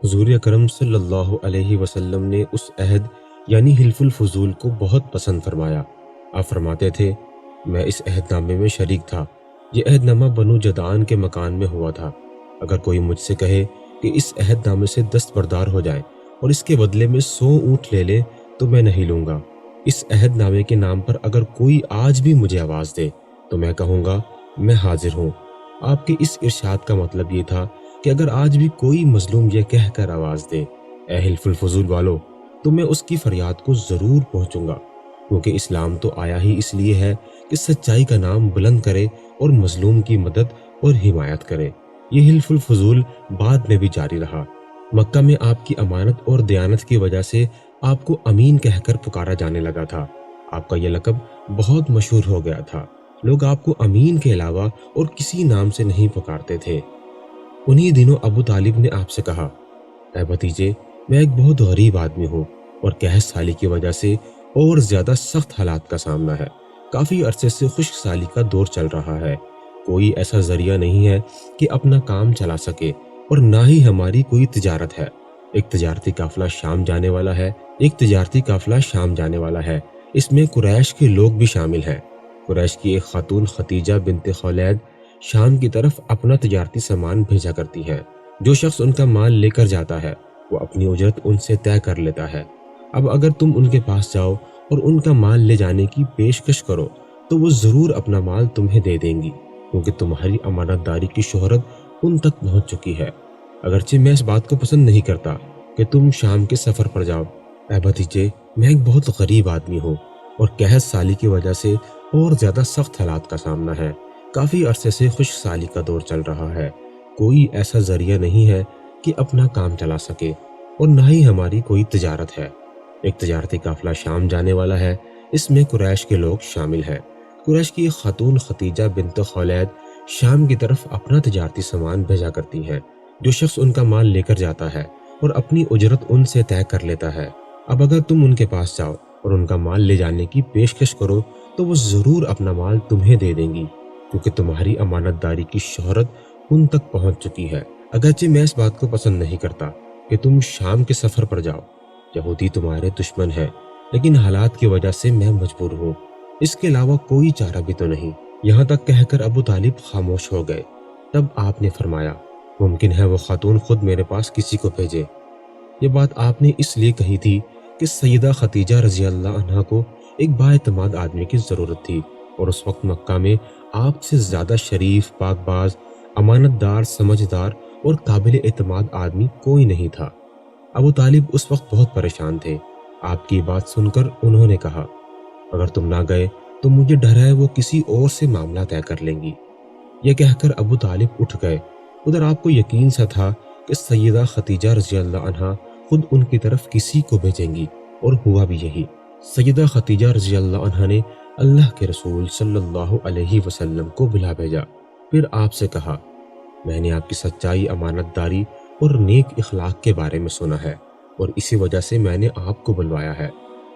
حضور اکرم صلی اللہ علیہ وسلم نے اس عہد یعنی حلف الفضول کو بہت پسند فرمایا۔ آپ فرماتے تھے، میں اس عہد نامے میں شریک تھا۔ یہ عہد نامہ بنو جدعان کے مکان میں ہوا تھا۔ اگر کوئی مجھ سے کہے کہ اس عہد نامے سے دستبردار ہو جائے اور اس کے بدلے میں 100 اونٹ لے لے تو میں نہیں لوں گا۔ اس عہد نامے کے نام پر اگر کوئی آج بھی مجھے آواز دے تو میں کہوں گا میں حاضر ہوں۔ آپ کے اس ارشاد کا مطلب یہ تھا کہ اگر آج بھی کوئی مظلوم یہ کہہ کر آواز دے، اے حلف الفضول والو، تو میں اس کی فریاد کو ضرور پہنچوں گا، کیونکہ اسلام تو آیا ہی اس لیے ہے کہ سچائی کا نام بلند کرے اور مظلوم کی مدد اور حمایت کرے۔ یہ حلف الفضول بعد میں بھی جاری رہا۔ مکہ میں آپ کی امانت اور دیانت کی وجہ سے آپ کو امین کہہ کر پکارا جانے لگا تھا۔ آپ کا یہ لقب بہت مشہور ہو گیا تھا۔ لوگ آپ کو امین کے علاوہ اور کسی نام سے نہیں پکارتے تھے۔ انہی دنوں ابو طالب نے آپ سے کہا، اے بھتیجے، میں ایک بہت غریب آدمی ہوں اور قحط سالی کی وجہ سے اور زیادہ سخت حالات کا سامنا ہے۔ کافی عرصے سے خشک سالی کا دور چل رہا ہے۔ کوئی ایسا ذریعہ نہیں ہے کہ اپنا کام چلا سکے اور نہ ہی ہماری کوئی تجارت ہے۔ ایک تجارتی قافلہ شام جانے والا ہے۔ اس میں قریش کے لوگ بھی شامل ہیں۔ قریش کی ایک خاتون ختیجہ بنت خولید شام کی طرف اپنا تجارتی سامان بھیجا کرتی ہیں۔ جو شخص ان کا مال لے کر جاتا ہے وہ اپنی اجرت ان سے طے کر لیتا ہے۔ اب اگر تم ان کے پاس جاؤ اور ان کا مال لے جانے کی پیشکش کرو تو وہ ضرور اپنا مال تمہیں دے دیں گی، کیونکہ تمہاری امانت داری کی شہرت ان تک پہنچ چکی ہے۔ اگرچہ میں اس بات کو پسند نہیں کرتا کہ تم شام کے سفر پر جاؤ، اے بھتیجے، میں ایک بہت غریب آدمی ہوں اور قحط سالی کی وجہ سے اور زیادہ سخت حالات کا سامنا ہے۔ کافی عرصے سے خشک سالی کا دور چل رہا ہے۔ کوئی ایسا ذریعہ نہیں ہے کہ اپنا کام چلا سکے اور نہ ہی ہماری کوئی تجارت ہے۔ ایک تجارتی قافلہ شام جانے والا ہے۔ اس میں قریش کے لوگ شامل ہیں۔ قریش کی ایک خاتون ختیجہ بنت خولید شام کی طرف اپنا تجارتی سامان بھیجا کرتی ہیں۔ جو شخص ان کا مال لے کر جاتا ہے اور اپنی اجرت ان سے طے کر لیتا ہے۔ اب اگر تم ان کے پاس جاؤ اور ان کا مال لے جانے کی پیشکش کرو تو وہ ضرور اپنا مال تمہیں دے دیں گی، کیونکہ تمہاری امانت داری کی شہرت ان تک پہنچ چکی ہے۔ اگرچہ میں اس بات کو پسند نہیں کرتا کہ تم شام کے سفر پر جاؤ۔ یہودی تمہارے دشمن ہیں، لیکن حالات کی وجہ سے میں مجبور ہوں۔ اس کے علاوہ کوئی چارہ بھی تو نہیں۔ یہاں تک کہہ کر ابو طالب خاموش ہو گئے۔ تب آپ نے فرمایا، ممکن ہے وہ خاتون خود میرے پاس کسی کو بھیجے۔ یہ بات آپ نے اس لیے کہی تھی کہ سیدہ ختیجہ رضی اللہ عنہا کو ایک بااعتماد آدمی کی ضرورت تھی، اور اس وقت مکہ میں آپ سے زیادہ شریف، پاک باز، امانت دار، سمجھدار اور قابل اعتماد آدمی کوئی نہیں تھا۔ ابو طالب اس وقت بہت پریشان تھے۔ آپ کی بات سن کر انہوں نے کہا، اگر تم نہ گئے تو مجھے ڈر ہے وہ کسی اور سے معاملہ طے کر لیں گی۔ یہ کہہ کر ابو طالب اٹھ گئے۔ ادھر آپ کو یقین سا تھا کہ سیدہ ختیجہ رضی اللہ عنہا خود ان کی طرف کسی کو بھیجیں گی، اور ہوا بھی یہی۔ سیدہ ختیجہ رضی اللہ عنہا نے اللہ کے رسول صلی اللہ علیہ وسلم کو بلا بھیجا۔ پھر آپ سے کہا، میں نے آپ کی سچائی، امانت داری اور نیک اخلاق کے بارے میں سنا ہے، اور اسی وجہ سے میں نے آپ کو بلوایا ہے۔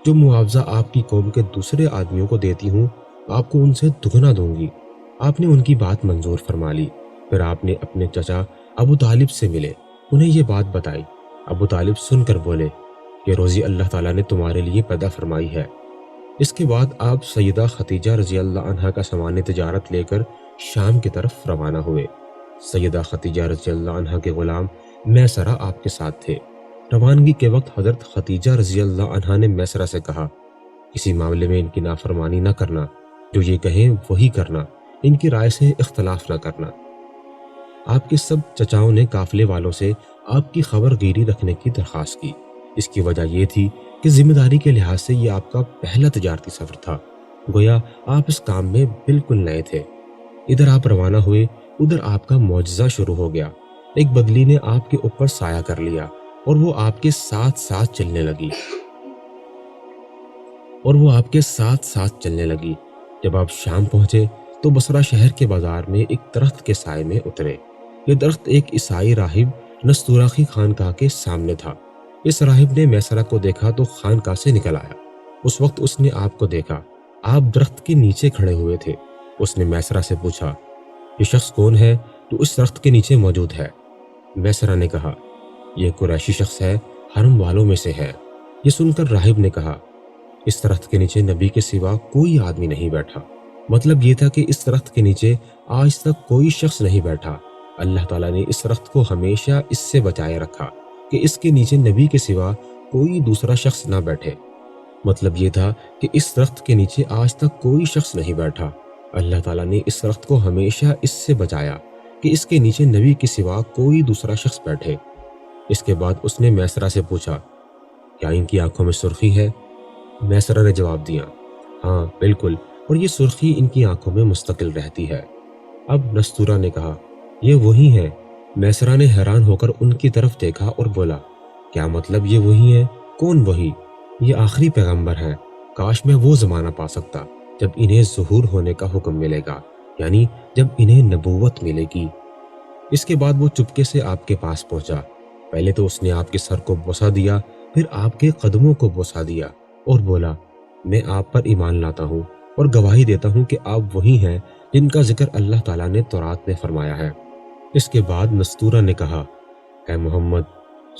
جو معاوضہ آپ کی قوم کے دوسرے آدمیوں کو دیتی ہوں، آپ کو ان سے دگنا دوں گی۔ آپ نے ان کی بات منظور فرما لی۔ پھر آپ نے اپنے چچا ابو طالب سے ملے، انہیں یہ بات بتائی۔ ابو طالب سن کر بولے، یہ روزی اللہ تعالیٰ نے تمہارے لیے پیدا فرمائی ہے۔ اس کے بعد آپ سیدہ ختیجہ رضی اللہ عنہا کا سامان تجارت لے کر شام کی طرف روانہ ہوئے۔ سیدہ ختیجہ رضی اللہ عنہا کے غلام میسرہ آپ کے ساتھ تھے۔ روانگی کے وقت حضرت ختیجہ رضی اللہ عنہا نے میسرہ سے کہا، کسی معاملے میں ان کی نافرمانی نہ کرنا، جو یہ کہیں وہی کرنا، ان کی رائے سے اختلاف نہ کرنا۔ آپ کے سب چچاؤں نے قافلے والوں سے آپ کی خبر گیری رکھنے کی درخواست کی۔ اس کی وجہ یہ تھی کہ ذمہ داری کے لحاظ سے یہ آپ کا پہلا تجارتی سفر تھا، گویا آپ اس کام میں بالکل نئے تھے۔ ادھر آپ روانہ ہوئے، ادھر آپ کا معجزہ شروع ہو گیا۔ ایک بدلی نے آپ کے اوپر سایہ کر لیا اور وہ آپ کے ساتھ ساتھ چلنے لگی۔ جب آپ شام پہنچے تو بصرہ شہر کے بازار میں ایک درخت کے سائے میں اترے۔ یہ درخت ایک عیسائی راہب نستوراخی خانقاہ کے سامنے تھا۔ اس راہب نے میسرہ کو دیکھا تو خانقاہ سے نکل آیا۔ اس وقت اس نے آپ کو دیکھا، آپ درخت کے نیچے کھڑے ہوئے تھے۔ اس نے میسرہ سے پوچھا، یہ شخص کون ہے جو اس درخت کے نیچے موجود ہے؟ میسرہ نے کہا، یہ قریشی شخص ہے، حرم والوں میں سے ہے۔ یہ سن کر راہب نے کہا، اس درخت کے نیچے نبی کے سوا کوئی آدمی نہیں بیٹھا۔ مطلب یہ تھا کہ اس درخت کے نیچے آج تک کوئی شخص نہیں بیٹھا۔ اللہ تعالیٰ نے اس درخت کو ہمیشہ اس سے بچائے رکھا کہ اس کے نیچے نبی کے سوا کوئی دوسرا شخص نہ بیٹھے۔ مطلب یہ تھا کہ اس درخت کے نیچے آج تک کوئی شخص نہیں بیٹھا۔ اللہ تعالیٰ نے اس درخت کو ہمیشہ اس سے بچایا کہ اس کے نیچے نبی کے سوا کوئی دوسرا شخص بیٹھے۔ اس کے بعد اس نے میسرہ سے پوچھا، کیا ان کی آنکھوں میں سرخی ہے؟ میسرہ نے جواب دیا، ہاں بالکل، اور یہ سرخی ان کی آنکھوں میں مستقل رہتی ہے۔ اب نستورہ نے کہا، یہ وہی ہے۔ میسرہ نے حیران ہو کر ان کی طرف دیکھا اور بولا، کیا مطلب یہ وہی ہے؟ کون وہی؟ یہ آخری پیغمبر ہیں۔ کاش میں وہ زمانہ پا سکتا جب انہیں ظہور ہونے کا حکم ملے گا، یعنی جب انہیں نبوت ملے گی۔ اس کے بعد وہ چپکے سے آپ کے پاس پہنچا۔ پہلے تو اس نے آپ کے سر کو بوسہ دیا، پھر آپ کے قدموں کو بوسہ دیا اور بولا، میں آپ پر ایمان لاتا ہوں اور گواہی دیتا ہوں کہ آپ وہی ہیں جن کا ذکر اللہ تعالیٰ نے تورات میں فرمایا ہے۔ اس کے بعد نستورہ نے کہا، اے محمد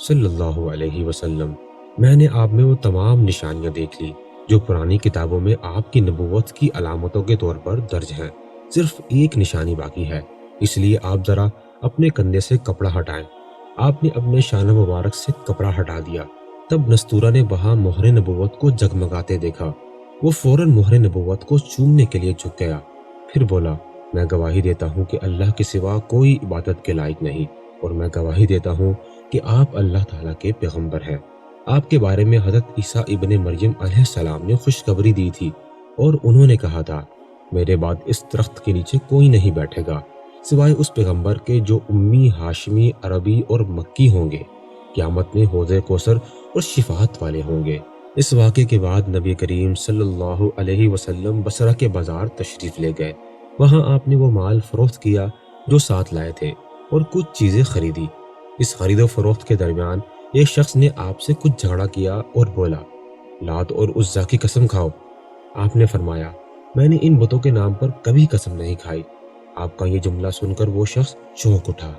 صلی اللہ علیہ وسلم، میں نے آپ میں وہ تمام نشانیاں دیکھ لی جو پرانی کتابوں میں آپ کی نبوت کی علامتوں کے طور پر درج ہیں۔ صرف ایک نشانی باقی ہے، اس لیے آپ ذرا اپنے کندھے سے کپڑا ہٹائیں۔ آپ نے اپنے شانہ مبارک سے کپڑا ہٹا دیا۔ تب نستورہ نے وہاں مہر نبوت کو جگمگاتے دیکھا۔ وہ فوراً مہر نبوت کو چومنے کے لیے جھک گیا، پھر بولا، میں گواہی دیتا ہوں کہ اللہ کے سوا کوئی عبادت کے لائق نہیں، اور میں گواہی دیتا ہوں کہ آپ اللہ تعالیٰ کے پیغمبر ہیں۔ آپ کے بارے میں حضرت عیسیٰ ابن مریم علیہ السلام نے خوشخبری دی تھی، اور انہوں نے کہا تھا، میرے بعد اس درخت کے نیچے کوئی نہیں بیٹھے گا سوائے اس پیغمبر کے جو امی، ہاشمی، عربی اور مکی ہوں گے۔ قیامت میں حوض کوثر اور شفاعت والے ہوں گے۔ اس واقعے کے بعد نبی کریم صلی اللہ علیہ وسلم بصرہ کے بازار تشریف لے گئے۔ وہاں آپ نے وہ مال فروخت کیا جو ساتھ لائے تھے اور کچھ چیزیں خریدی۔ اس خرید و فروخت کے درمیان ایک شخص نے آپ سے کچھ جھگڑا کیا اور بولا، لات اور عزا کی قسم کھاؤ۔ آپ نے فرمایا، میں نے ان بتوں کے نام پر کبھی قسم نہیں کھائی۔ آپ کا یہ جملہ سن کر وہ شخص چونک اٹھا۔